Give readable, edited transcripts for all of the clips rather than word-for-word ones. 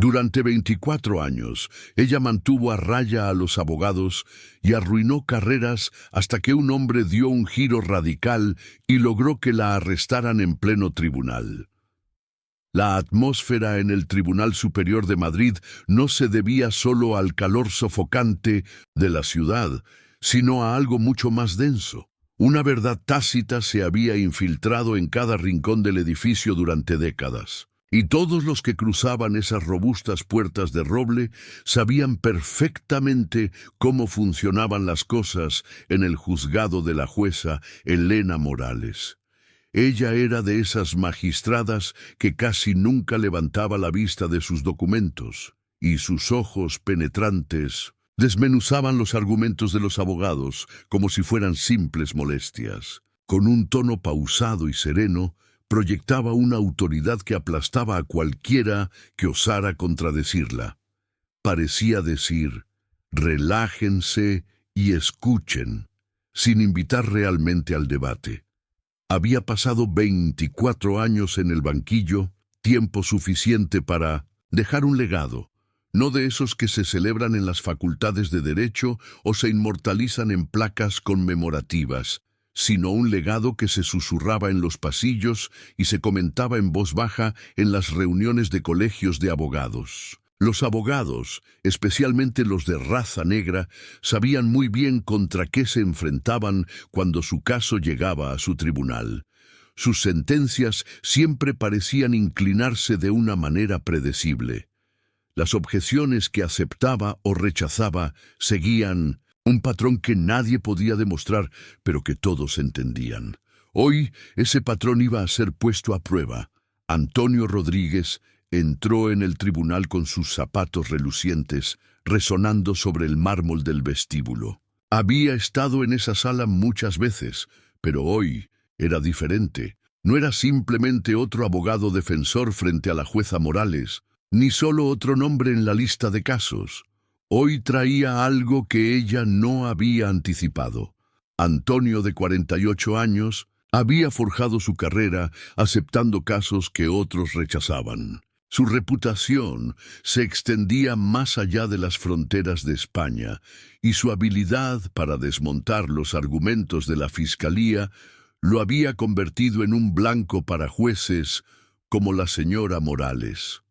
Durante 24 años, ella mantuvo a raya a los abogados y arruinó carreras hasta que un hombre dio un giro radical y logró que la arrestaran en pleno tribunal. La atmósfera en el Tribunal Superior de Madrid no se debía solo al calor sofocante de la ciudad, sino a algo mucho más denso. Una verdad tácita se había infiltrado en cada rincón del edificio durante décadas. Y todos los que cruzaban esas robustas puertas de roble sabían perfectamente cómo funcionaban las cosas en el juzgado de la jueza Elena Morales. Ella era de esas magistradas que casi nunca levantaba la vista de sus documentos, y sus ojos penetrantes desmenuzaban los argumentos de los abogados como si fueran simples molestias. Con un tono pausado y sereno, proyectaba una autoridad que aplastaba a cualquiera que osara contradecirla. Parecía decir, relájense y escuchen, sin invitar realmente al debate. Había pasado 24 años en el banquillo, tiempo suficiente para dejar un legado, no de esos que se celebran en las facultades de Derecho o se inmortalizan en placas conmemorativas, sino un legado que se susurraba en los pasillos y se comentaba en voz baja en las reuniones de colegios de abogados. Los abogados, especialmente los de raza negra, sabían muy bien contra qué se enfrentaban cuando su caso llegaba a su tribunal. Sus sentencias siempre parecían inclinarse de una manera predecible. Las objeciones que aceptaba o rechazaba seguían un patrón que nadie podía demostrar, pero que todos entendían. Hoy ese patrón iba a ser puesto a prueba. Antonio Rodríguez entró en el tribunal con sus zapatos relucientes, resonando sobre el mármol del vestíbulo. Había estado en esa sala muchas veces, pero hoy era diferente. No era simplemente otro abogado defensor frente a la jueza Morales, ni solo otro nombre en la lista de casos. Hoy traía algo que ella no había anticipado. Antonio, de 48 años, había forjado su carrera aceptando casos que otros rechazaban. Su reputación se extendía más allá de las fronteras de España, y su habilidad para desmontar los argumentos de la Fiscalía lo había convertido en un blanco para jueces como la señora Morales.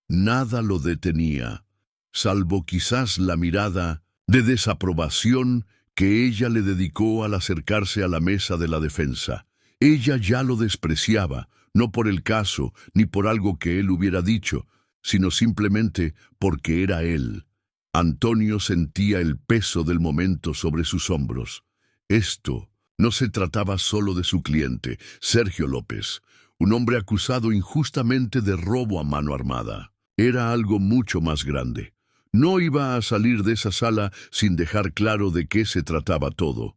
Nada lo detenía, salvo quizás la mirada de desaprobación que ella le dedicó al acercarse a la mesa de la defensa. Ella ya lo despreciaba, no por el caso ni por algo que él hubiera dicho, sino simplemente porque era él. Antonio sentía el peso del momento sobre sus hombros. Esto no se trataba solo de su cliente, Sergio López, un hombre acusado injustamente de robo a mano armada. Era algo mucho más grande. No iba a salir de esa sala sin dejar claro de qué se trataba todo.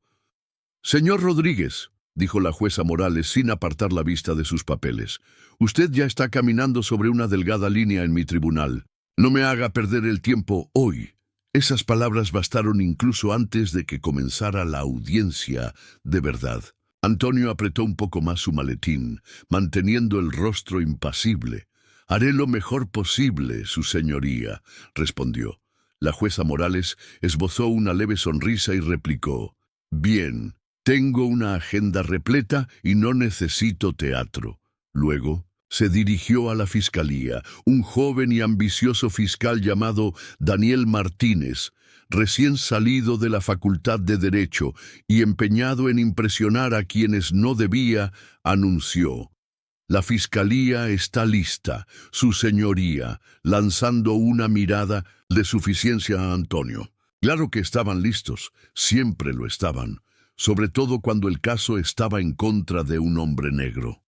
«Señor Rodríguez», dijo la jueza Morales sin apartar la vista de sus papeles, «usted ya está caminando sobre una delgada línea en mi tribunal. No me haga perder el tiempo hoy». Esas palabras bastaron incluso antes de que comenzara la audiencia de verdad. Antonio apretó un poco más su maletín, manteniendo el rostro impasible. «Haré lo mejor posible, su señoría», respondió. La jueza Morales esbozó una leve sonrisa y replicó: «Bien, tengo una agenda repleta y no necesito teatro». Luego se dirigió a la fiscalía, un joven y ambicioso fiscal llamado Daniel Martínez, recién salido de la Facultad de Derecho y empeñado en impresionar a quienes no debía, anunció: «La fiscalía está lista, su señoría», lanzando una mirada de suficiencia a Antonio. Claro que estaban listos, siempre lo estaban, sobre todo cuando el caso estaba en contra de un hombre negro.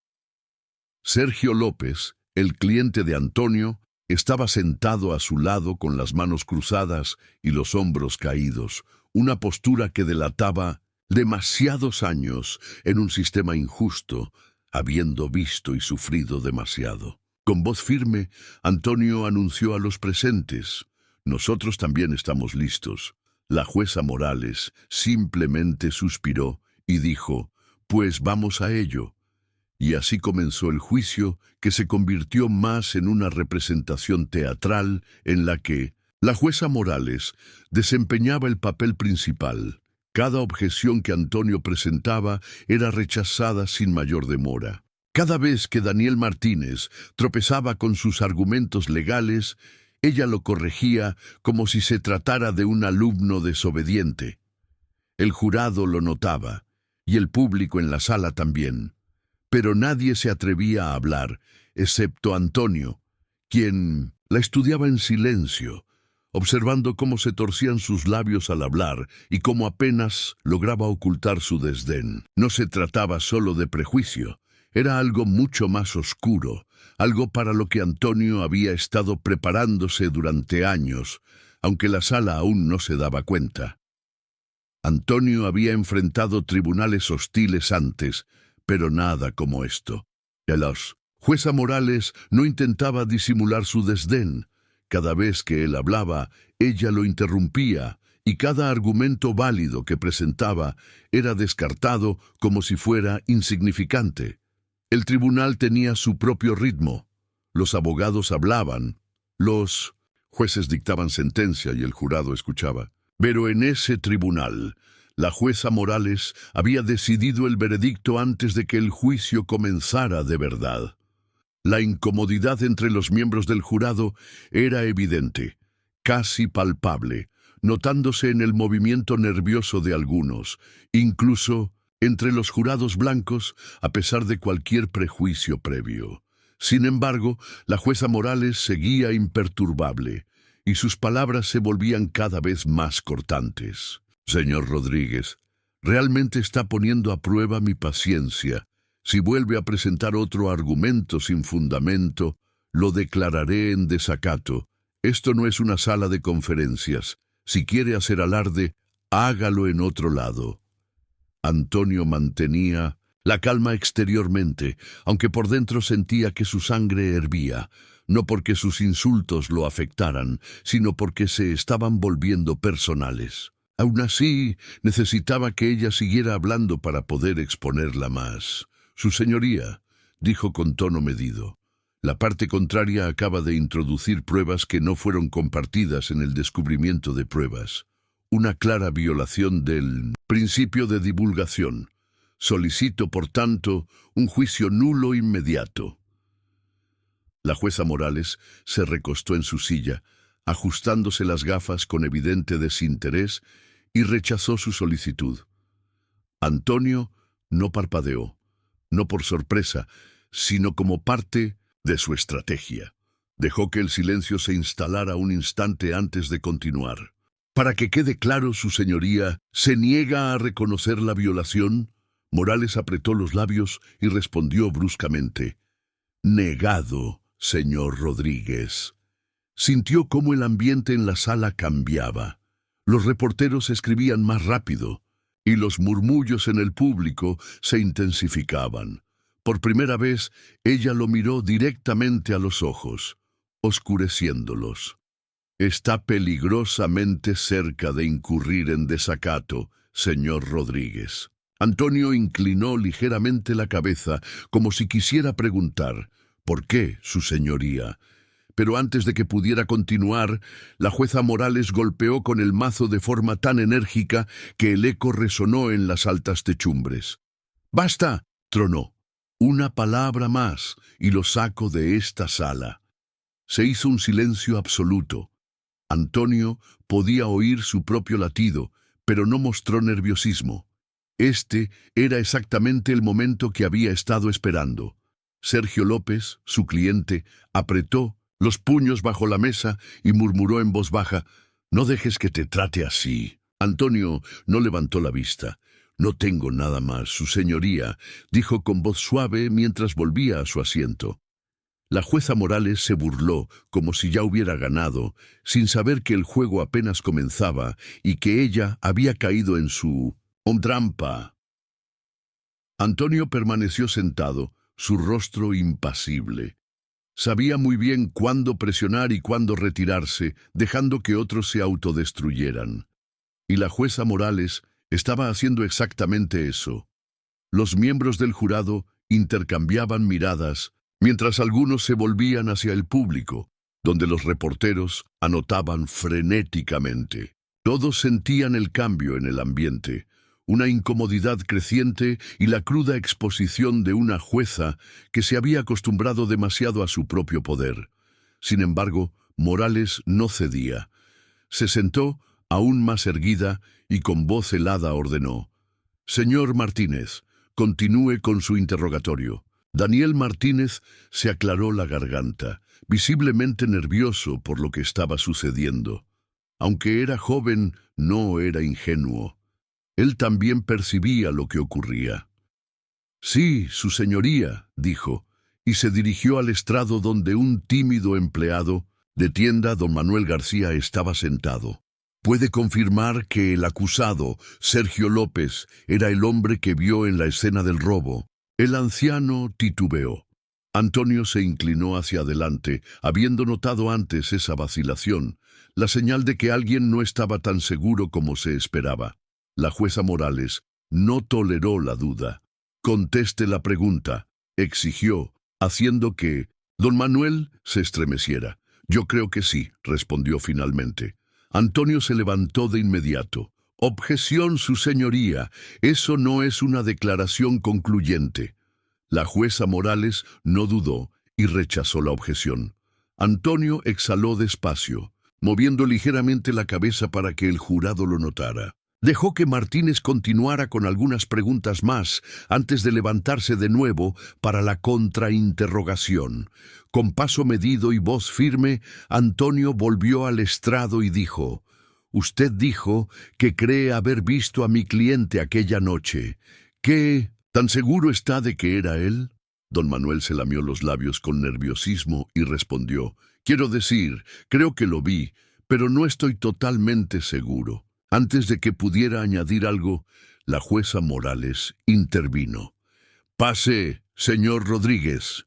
Sergio López, el cliente de Antonio, estaba sentado a su lado con las manos cruzadas y los hombros caídos, una postura que delataba demasiados años en un sistema injusto, habiendo visto y sufrido demasiado. Con voz firme, Antonio anunció a los presentes: «Nosotros también estamos listos». La jueza Morales simplemente suspiró y dijo: «Pues vamos a ello». Y así comenzó el juicio, que se convirtió más en una representación teatral en la que la jueza Morales desempeñaba el papel principal. Cada objeción que Antonio presentaba era rechazada sin mayor demora. Cada vez que Daniel Martínez tropezaba con sus argumentos legales, ella lo corregía como si se tratara de un alumno desobediente. El jurado lo notaba, y el público en la sala también. Pero nadie se atrevía a hablar, excepto Antonio, quien la estudiaba en silencio, observando cómo se torcían sus labios al hablar y cómo apenas lograba ocultar su desdén. No se trataba solo de prejuicio, era algo mucho más oscuro, algo para lo que Antonio había estado preparándose durante años, aunque la sala aún no se daba cuenta. Antonio había enfrentado tribunales hostiles antes, pero nada como esto. La jueza Morales no intentaba disimular su desdén. Cada vez que él hablaba, ella lo interrumpía, y cada argumento válido que presentaba era descartado como si fuera insignificante. El tribunal tenía su propio ritmo. Los abogados hablaban, los jueces dictaban sentencia y el jurado escuchaba. Pero en ese tribunal, la jueza Morales había decidido el veredicto antes de que el juicio comenzara de verdad. La incomodidad entre los miembros del jurado era evidente, casi palpable, notándose en el movimiento nervioso de algunos, incluso entre los jurados blancos, a pesar de cualquier prejuicio previo. Sin embargo, la jueza Morales seguía imperturbable, y sus palabras se volvían cada vez más cortantes. Señor Rodríguez, realmente está poniendo a prueba mi paciencia. Si vuelve a presentar otro argumento sin fundamento, lo declararé en desacato. Esto no es una sala de conferencias. Si quiere hacer alarde, hágalo en otro lado. Antonio mantenía la calma exteriormente, aunque por dentro sentía que su sangre hervía, no porque sus insultos lo afectaran, sino porque se estaban volviendo personales. Aún así, necesitaba que ella siguiera hablando para poder exponerla más. Su señoría, dijo con tono medido, la parte contraria acaba de introducir pruebas que no fueron compartidas en el descubrimiento de pruebas. Una clara violación del principio de divulgación. Solicito, por tanto, un juicio nulo inmediato. La jueza Morales se recostó en su silla, ajustándose las gafas con evidente desinterés, y rechazó su solicitud. Antonio no parpadeó, no por sorpresa, sino como parte de su estrategia. Dejó que el silencio se instalara un instante antes de continuar. Para que quede claro, su señoría, ¿se niega a reconocer la violación? Morales apretó los labios y respondió bruscamente. Negado, señor Rodríguez. Sintió cómo el ambiente en la sala cambiaba. Los reporteros escribían más rápido, y los murmullos en el público se intensificaban. Por primera vez, ella lo miró directamente a los ojos, oscureciéndolos. Está peligrosamente cerca de incurrir en desacato, señor Rodríguez. Antonio inclinó ligeramente la cabeza, como si quisiera preguntar, ¿por qué, su señoría? Pero antes de que pudiera continuar, la jueza Morales golpeó con el mazo de forma tan enérgica que el eco resonó en las altas techumbres. «¡Basta!», tronó. «Una palabra más y lo saco de esta sala». Se hizo un silencio absoluto. Antonio podía oír su propio latido, pero no mostró nerviosismo. Este era exactamente el momento que había estado esperando. Sergio López, su cliente, apretó los puños bajo la mesa y murmuró en voz baja, «No dejes que te trate así». Antonio no levantó la vista. «No tengo nada más, su señoría», dijo con voz suave mientras volvía a su asiento. La jueza Morales se burló como si ya hubiera ganado, sin saber que el juego apenas comenzaba y que ella había caído en su trampa. Antonio permaneció sentado, su rostro impasible. Sabía muy bien cuándo presionar y cuándo retirarse, dejando que otros se autodestruyeran. Y la jueza Morales estaba haciendo exactamente eso. Los miembros del jurado intercambiaban miradas, mientras algunos se volvían hacia el público, donde los reporteros anotaban frenéticamente. Todos sentían el cambio en el ambiente, una incomodidad creciente y la cruda exposición de una jueza que se había acostumbrado demasiado a su propio poder. Sin embargo, Morales no cedía. Se sentó, aún más erguida, y con voz helada ordenó: «Señor Martínez, continúe con su interrogatorio». Daniel Martínez se aclaró la garganta, visiblemente nervioso por lo que estaba sucediendo. Aunque era joven, no era ingenuo. Él también percibía lo que ocurría. «Sí, su señoría», dijo, y se dirigió al estrado donde un tímido empleado de tienda, don Manuel García, estaba sentado. «¿Puede confirmar que el acusado, Sergio López, era el hombre que vio en la escena del robo?» El anciano titubeó. Antonio se inclinó hacia adelante, habiendo notado antes esa vacilación, la señal de que alguien no estaba tan seguro como se esperaba. La jueza Morales no toleró la duda. «Conteste la pregunta», exigió, haciendo que don Manuel se estremeciera. «Yo creo que sí», respondió finalmente. Antonio se levantó de inmediato. «Objeción, su señoría. Eso no es una declaración concluyente». La jueza Morales no dudó y rechazó la objeción. Antonio exhaló despacio, moviendo ligeramente la cabeza para que el jurado lo notara. Dejó que Martínez continuara con algunas preguntas más antes de levantarse de nuevo para la contrainterrogación. Con paso medido y voz firme, Antonio volvió al estrado y dijo: «Usted dijo que cree haber visto a mi cliente aquella noche. ¿Qué tan seguro está de que era él?» Don Manuel se lamió los labios con nerviosismo y respondió: «Quiero decir, creo que lo vi, pero no estoy totalmente seguro». Antes de que pudiera añadir algo, la jueza Morales intervino. «Pase, señor Rodríguez».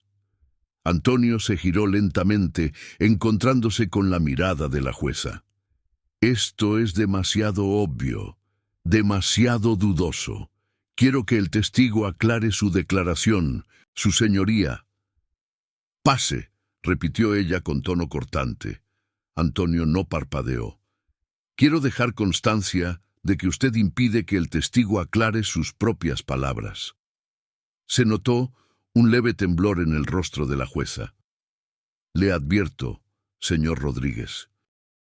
Antonio se giró lentamente, encontrándose con la mirada de la jueza. «Esto es demasiado obvio, demasiado dudoso. Quiero que el testigo aclare su declaración, su señoría». «Pase», repitió ella con tono cortante. Antonio no parpadeó. «Quiero dejar constancia de que usted impide que el testigo aclare sus propias palabras». Se notó un leve temblor en el rostro de la jueza. «Le advierto, señor Rodríguez,